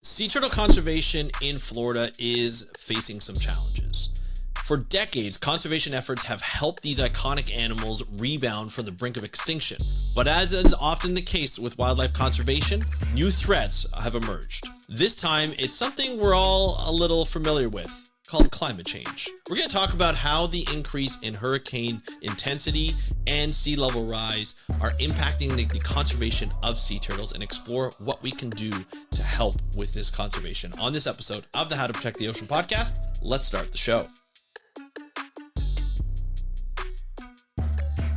Sea turtle conservation in Florida is facing some challenges. For decades, conservation efforts have helped these iconic animals rebound from the brink of extinction. But as is often the case with wildlife conservation, new threats have emerged. This time, it's something we're all a little familiar with, called climate change. We're going to talk about how the increase in hurricane intensity and sea level rise are impacting the conservation of sea turtles and explore what we can do to help with this conservation. On this episode of the How to Protect the Ocean podcast, let's start the show.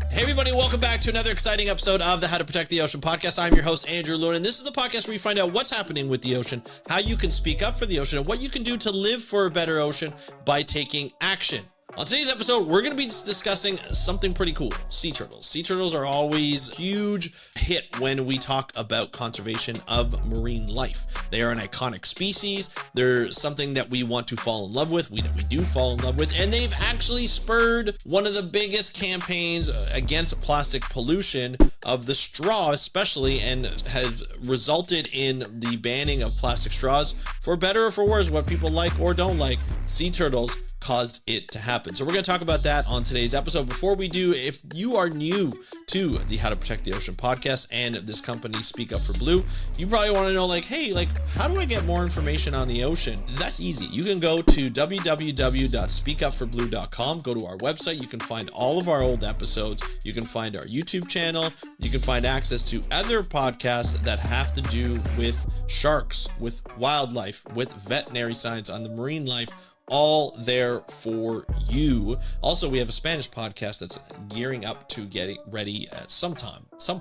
Hey everybody, welcome back to another exciting episode of the How to Protect the Ocean podcast. I'm your host, Andrew Lewin, and this is the podcast where we find out what's happening with the ocean, how you can speak up for the ocean, and what you can do to live for a better ocean by taking action. On today's episode, we're going to be discussing something pretty cool, sea turtles. Sea turtles are always a huge hit when we talk about conservation of marine life. They are an iconic species. They're something that we want to fall in love with, that we do fall in love with, and they've actually spurred one of the biggest campaigns against plastic pollution of the straw especially, and has resulted in the banning of plastic straws. For better or for worse, what people like or don't like, sea turtles caused it to happen. So we're going to talk about that on today's episode. Before we do, if you are new to the How to Protect the Ocean podcast and this company Speak Up for Blue, you probably want to know hey, how do I get more information on the ocean? That's easy. You can go to www.speakupforblue.com, go to our website. You can find all of our old episodes. You can find our YouTube channel. You can find access to other podcasts that have to do with sharks, with wildlife, with veterinary science on the marine life, all there for you. Also, we have a Spanish podcast that's gearing up to getting ready at some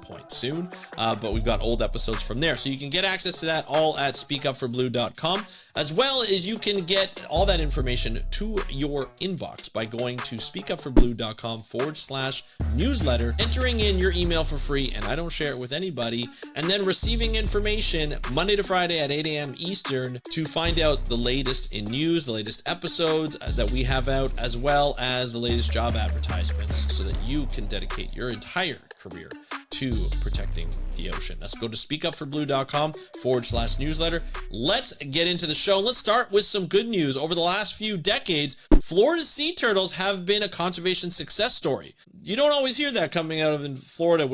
point soon, but we've got old episodes from there, so you can get access to that all at speakupforblue.com, as well as you can get all that information to your inbox by going to speakupforblue.com/newsletter, entering in your email for free, and I don't share it with anybody, and then receiving information Monday to Friday at 8 a.m. Eastern to find out the latest in news, the latest episodes that we have out, as well as the latest job advertisements, so that you can dedicate your entire career to protecting the ocean. Let's go to speakupforblue.com/newsletter. Let's get into the show. Let's start with some good news. Over the last few decades, Florida's sea turtles have been a conservation success story. You don't always hear that coming out of Florida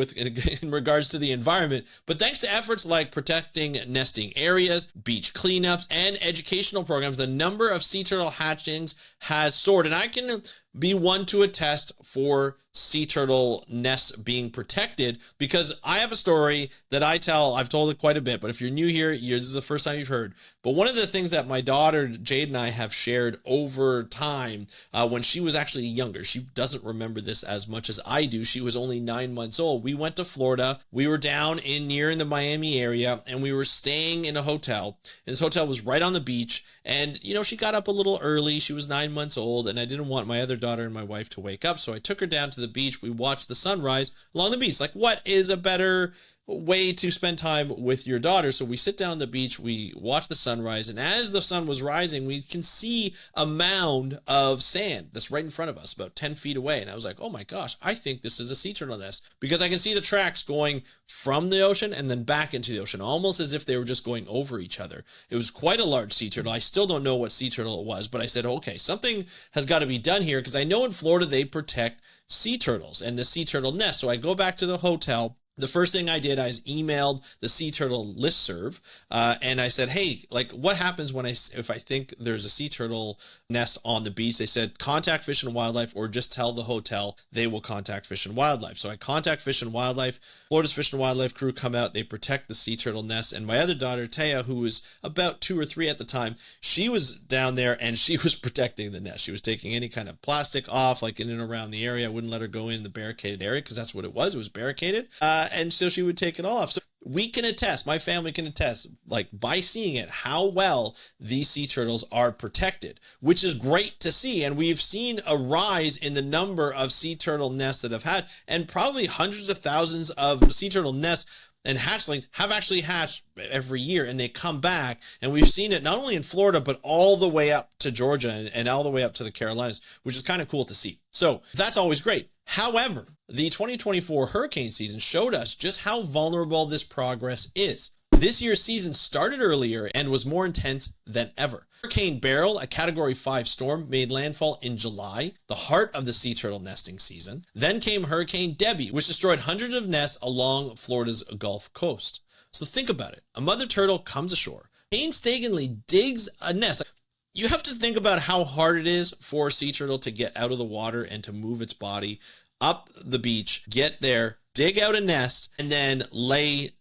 in regards to the environment, but thanks to efforts like protecting nesting areas, beach cleanups, and educational programs, the number of sea turtle hatchings has soared. And I can be one to attest for sea turtle nests being protected, because I have a story that I tell. I've told it quite a bit, but if you're new here, this is the first time you've heard. But one of the things that my daughter Jade and I have shared over time, when she was actually younger, she doesn't remember this as much as I do. She was only 9 months old. We went to Florida. We were down near in the Miami area, and we were staying in a hotel. And this hotel was right on the beach. And, she got up a little early. She was 9 months old, and I didn't want my other daughter and my wife to wake up. So I took her down to the beach. We watched the sunrise along the beach. What is a better way to spend time with your daughter? So we sit down on the beach, we watch the sunrise, and as the sun was rising, we can see a mound of sand that's right in front of us, about 10 feet away. And I was like, oh my gosh, I think this is a sea turtle nest, because I can see the tracks going from the ocean and then back into the ocean, almost as if they were just going over each other. It was quite a large sea turtle. I still don't know what sea turtle it was, but I said, okay, something has got to be done here, because I know in Florida they protect sea turtles and the sea turtle nest. So I go back to the hotel. The first thing I did, I emailed the sea turtle listserv, and I said, hey, what happens if I think there's a sea turtle nest on the beach? They said, contact Fish and Wildlife, or just tell the hotel they will contact Fish and Wildlife. So I contact Fish and Wildlife. Florida's Fish and Wildlife crew come out, they protect the sea turtle nest. And my other daughter, Taya, who was about 2 or 3 at the time, she was down there and she was protecting the nest. She was taking any kind of plastic off, in and around the area. I wouldn't let her go in the barricaded area, because that's what it was. It was barricaded. And so she would take it off. So we can attest, my family can attest, by seeing it, how well these sea turtles are protected, which is great to see. And we've seen a rise in the number of sea turtle nests that have had, and probably hundreds of thousands of sea turtle nests and hatchlings have actually hatched every year, and they come back. And we've seen it not only in Florida, but all the way up to Georgia and all the way up to the Carolinas, which is kind of cool to see. So that's always great. However, the 2024 hurricane season showed us just how vulnerable this progress is. This year's season started earlier and was more intense than ever. Hurricane Beryl, a Category 5 storm, made landfall in July, the heart of the sea turtle nesting season. Then came Hurricane Debbie, which destroyed hundreds of nests along Florida's Gulf Coast. So think about it. A mother turtle comes ashore, painstakingly digs a nest. You have to think about how hard it is for a sea turtle to get out of the water and to move its body up the beach, get there, dig out a nest, and then lay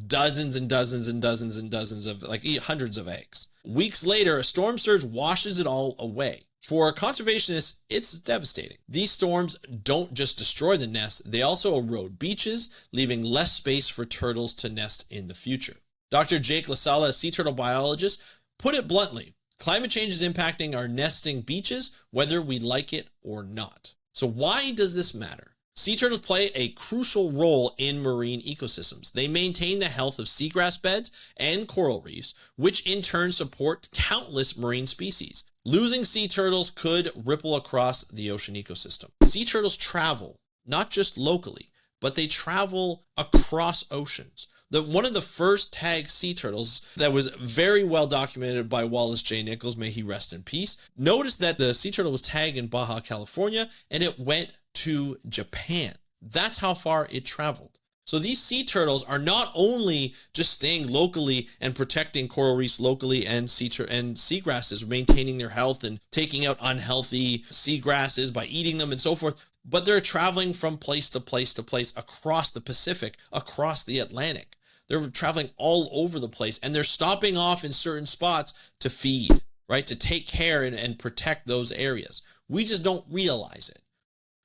dozens and dozens and dozens and dozens of, hundreds of eggs. Weeks later, a storm surge washes it all away. For conservationists, it's devastating. These storms don't just destroy the nest, they also erode beaches, leaving less space for turtles to nest in the future. Dr. Jake LaSala, a sea turtle biologist, put it bluntly: climate change is impacting our nesting beaches, whether we like it or not. So why does this matter? Sea turtles play a crucial role in marine ecosystems. They maintain the health of seagrass beds and coral reefs, which in turn support countless marine species. Losing sea turtles could ripple across the ocean ecosystem. Sea turtles travel, not just locally, but they travel across oceans. One of the first tagged sea turtles that was very well documented by Wallace J. Nichols, may he rest in peace, noticed that the sea turtle was tagged in Baja California and it went to Japan. That's how far it traveled. So these sea turtles are not only just staying locally and protecting coral reefs locally and seagrasses, maintaining their health and taking out unhealthy seagrasses by eating them and so forth, but they're traveling from place to place to place across the Pacific, across the Atlantic. They're traveling all over the place, and they're stopping off in certain spots to feed, right? To take care and protect those areas. We just don't realize it.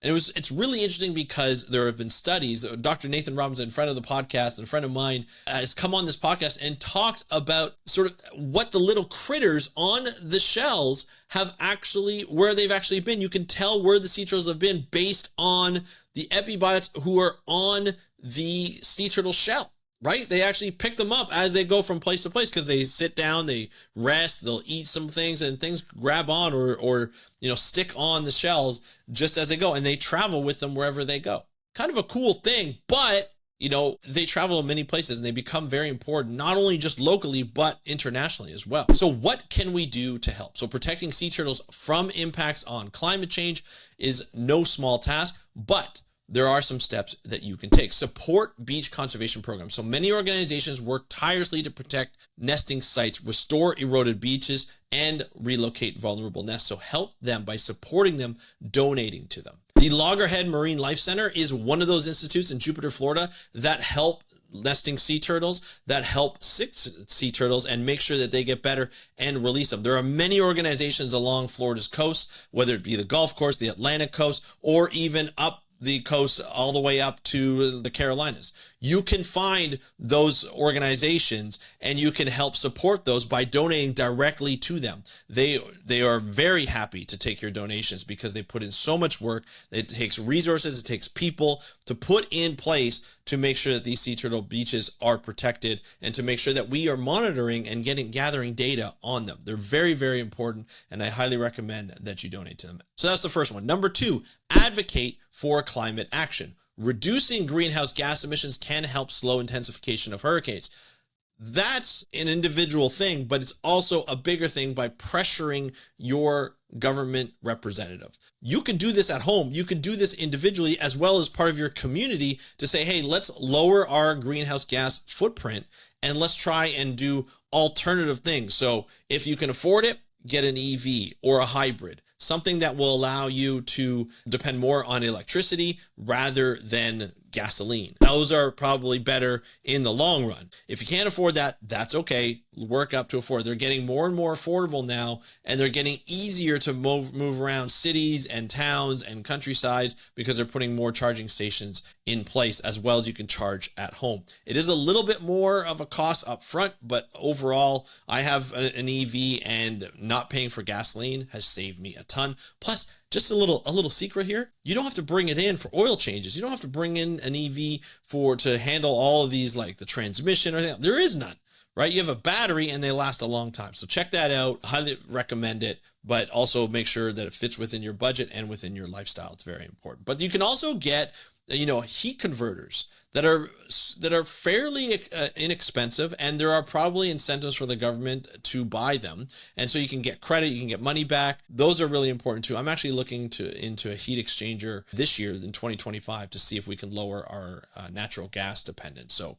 And it's really interesting because there have been studies. Dr. Nathan Robinson, friend of the podcast and a friend of mine, has come on this podcast and talked about sort of what the little critters on the shells where they've actually been. You can tell where the sea turtles have been based on the epibiotes who are on the sea turtle shell. Right? They actually pick them up as they go from place to place because they sit down, they rest, they'll eat some things, and things grab on or stick on the shells just as they go, and they travel with them wherever they go. Kind of a cool thing, but they travel in many places and they become very important, not only just locally, but internationally as well. So what can we do to help? So protecting sea turtles from impacts on climate change is no small task, but there are some steps that you can take. Support beach conservation programs. So many organizations work tirelessly to protect nesting sites, restore eroded beaches, and relocate vulnerable nests. So help them by supporting them, donating to them. The Loggerhead Marine Life Center is one of those institutes in Jupiter, Florida that help nesting sea turtles, that help sick sea turtles and make sure that they get better and release them. There are many organizations along Florida's coast, whether it be the Gulf Coast, the Atlantic coast, or even up the coast all the way up to the Carolinas. You can find those organizations and you can help support those by donating directly to them. They are very happy to take your donations because they put in so much work. It takes resources, it takes people to put in place to make sure that these sea turtle beaches are protected and to make sure that we are monitoring and gathering data on them. They're very, very important, and I highly recommend that you donate to them. So that's the first one. Number 2, advocate for climate action. Reducing greenhouse gas emissions can help slow intensification of hurricanes. That's an individual thing, but it's also a bigger thing by pressuring your government representative. You can do this at home. You can do this individually as well as part of your community to say, hey, let's lower our greenhouse gas footprint and let's try and do alternative things. So if you can afford it, get an EV or a hybrid, something that will allow you to depend more on electricity rather than gasoline. Those are probably better in the long run. If you can't afford that, that's okay. Work up to afford. They're getting more and more affordable now, and they're getting easier to move around cities and towns and countrysides because they're putting more charging stations in place, as well as you can charge at home. It is a little bit more of a cost up front, but overall, I have an EV, and not paying for gasoline has saved me a ton. Plus, just a little secret here. You don't have to bring it in for oil changes. You don't have to bring in an EV to handle all of these, like the transmission or anything. There is none, right? You have a battery and they last a long time. So check that out. Highly recommend it, but also make sure that it fits within your budget and within your lifestyle. It's very important. But you can also get heat converters that are fairly inexpensive, and there are probably incentives for the government to buy them, and so you can get credit, you can get money back. Those are really important too. I'm actually looking into a heat exchanger this year in 2025 to see if we can lower our natural gas dependence. So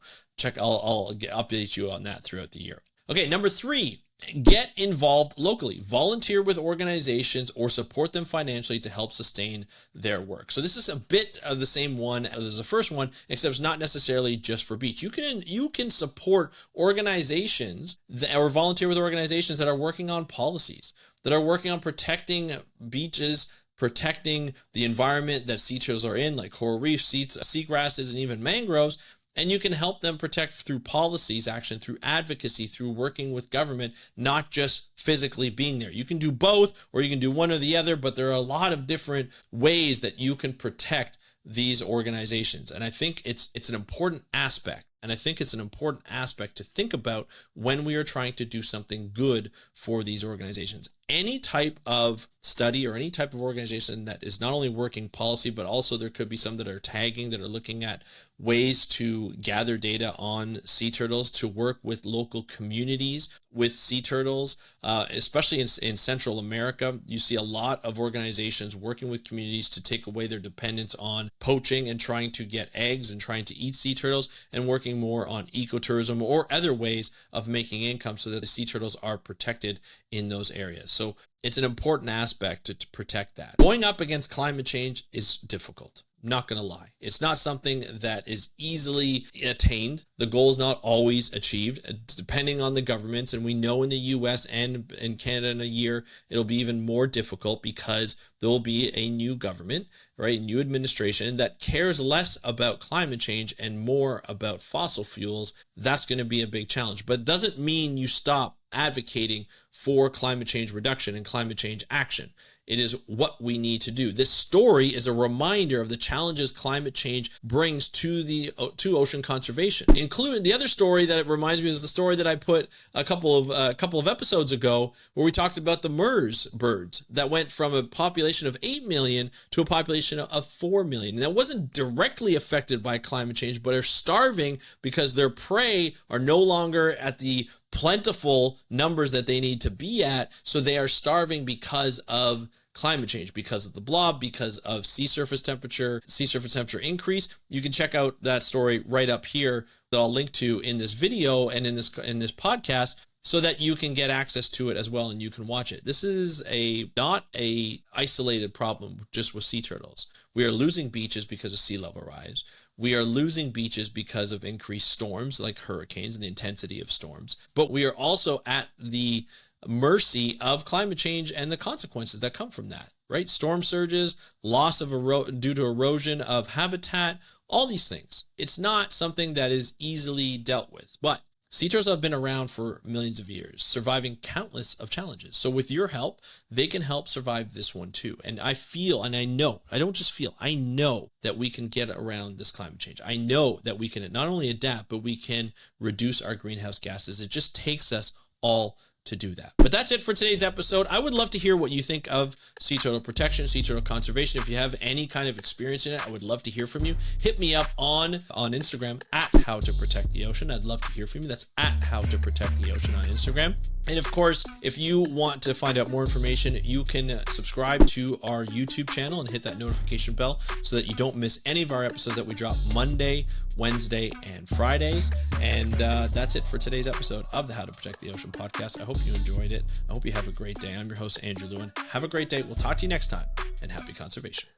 I'll update you on that throughout the year. Okay, number 3. Get involved locally. Volunteer with organizations or support them financially to help sustain their work. So this is a bit of the same one as the first one, except it's not necessarily just for beach. You can support organizations or volunteer with organizations that are working on policies, that are working on protecting beaches, protecting the environment that sea turtles are in, like coral reefs, seagrasses, and even mangroves. And you can help them protect through policies, action, through advocacy, through working with government, not just physically being there. You can do both, or you can do one or the other, but there are a lot of different ways that you can protect these organizations. And I think it's an important aspect. And I think it's an important aspect to think about when we are trying to do something good for these organizations. Any type of study or any type of organization that is not only working policy, but also there could be some that are tagging, that are looking at ways to gather data on sea turtles, to work with local communities with sea turtles, especially in Central America. You see a lot of organizations working with communities to take away their dependence on poaching and trying to get eggs and trying to eat sea turtles, and working more on ecotourism or other ways of making income so that the sea turtles are protected in those areas. So it's an important aspect to protect that. Going up against climate change is difficult. Not going to lie. It's not something that is easily attained. The goal is not always achieved, depending on the governments. And we know in the US and in Canada in a year, it'll be even more difficult because there'll be a new government, right? New administration that cares less about climate change and more about fossil fuels. That's going to be a big challenge, but it doesn't mean you stop advocating for climate change reduction and climate change action. It is what we need to do. This story is a reminder of the challenges climate change brings to ocean conservation. Including the other story that it reminds me is the story that I put a couple of episodes ago, where we talked about the MERS birds that went from a population of 8 million to a population of 4 million. And that wasn't directly affected by climate change, but are starving because their prey are no longer at the plentiful numbers that they need to be at. So they are starving because of climate change, because of the blob, because of sea surface temperature increase. You can check out that story right up here that I'll link to in this video and in this podcast, so that you can get access to it as well and you can watch it. This is not a isolated problem just with sea turtles. We are losing beaches because of sea level rise. We are losing beaches because of increased storms like hurricanes and the intensity of storms. But we are also at the mercy of climate change and the consequences that come from that, right? Storm surges, loss of due to erosion of habitat, all these things. It's not something that is easily dealt with, but sea turtles have been around for millions of years, surviving countless of challenges. So with your help, they can help survive this one too. And I feel, and I know, I don't just feel, I know that we can get around this climate change. I know that we can not only adapt, but we can reduce our greenhouse gases. It just takes us all to do that. But that's it for today's episode. I would love to hear what you think of sea turtle protection, sea turtle conservation. If you have any kind of experience in it, I would love to hear from you. Hit me up on Instagram at How to Protect the Ocean. I'd love to hear from you. That's at How to Protect the Ocean on Instagram. And of course, if you want to find out more information, you can subscribe to our YouTube channel and hit that notification bell so that you don't miss any of our episodes that we drop Monday, Wednesday, and Fridays. And that's it for today's episode of the How to Protect the Ocean podcast. I hope you enjoyed it. I hope you have a great day. I'm your host, Andrew Lewin. Have a great day. We'll talk to you next time, and happy conservation.